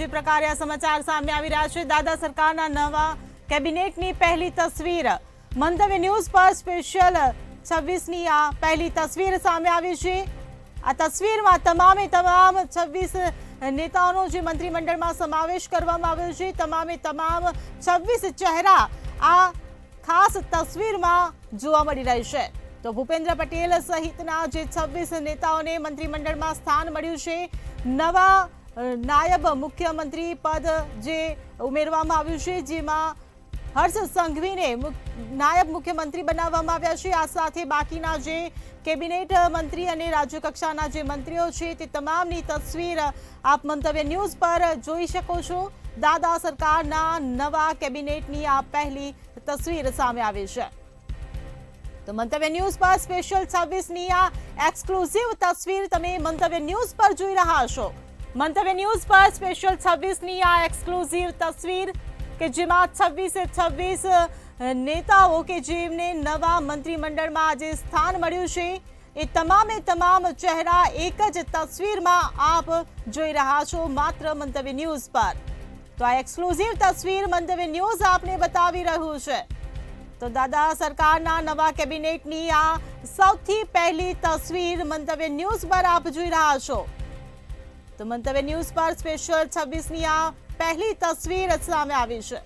જે પ્રકારે આ સમાચાર સામે આવી રહ્યા છે, દાદા સરકારના નવા કેબિનેટની પહેલી તસવીર મંતવ્ય ન્યૂઝ પર સ્પેશિયલ 26ની આ પહેલી તસવીર સામે આવી છે। આ તસવીરમાં તમામ 26 નેતાઓનો જે મંત્રીમંડળમાં સમાવેશ કરવામાં આવ્યો છે, તમામ 26 ચહેરા આ ખાસ તસવીરમાં જોવા મળી રહી છે। તો ભૂપેન્દ્ર પટેલ સહિતના જે 26 નેતાઓને મંત્રીમંડળમાં સ્થાન મળ્યું છે। નવા નાયબ મુખ્યમંત્રી પદ જે ઉમેરવામાં આવ્યું છે, જેમાં હર્ષ સંઘવીને નાયબ મુખ્યમંત્રી બનાવવામાં આવ્યા છે। આ સાથે બાકીના જે કેબિનેટ મંત્રી અને રાજ્ય કક્ષાના જે મંત્રીઓ છે તે તમામની તસવીર આપ મંતવ્ય ન્યૂઝ પર જોઈ શકો છો। દાદા સરકારના નવા કેબિનેટની આ પહેલી તસવીર સામે આવી છે। તો મંતવ્ય ન્યૂઝ પર સ્પેશિયલ 26ની આ એક્સક્લુઝિવ તસવીર તમે મંતવ્ય ન્યૂઝ પર જોઈ રહ્યા છો। મંતવ્ય ન્યૂઝ પર સ્પેશિયલ 26ની આ એક્સક્લુઝિવ તસવીર કે જેમાં 26 નેતાઓ કે જેમને નવા મંત્રીમંડળમાં આજે સ્થાન મળ્યું છે, એ તમામ ચહેરા એક જ તસવીરમાં આપ જોઈ રહ્યા છો માત્ર મંતવ્ય ન્યૂઝ પર। તો આ એક્સક્લુઝિવ તસવીર મંતવ્ય ન્યૂઝ આપને બતાવી રહ્યું છે। તો દાદા સરકારના નવા કેબિનેટની આ સૌથી પહેલી તસવીર મંતવ્ય ન્યૂઝ પર આપ જોઈ રહ્યા છો। તો મંતવ્ય ન્યૂઝ પર સ્પેશિયલ 26ની આ પહેલી તસવીર સામે આવી છે।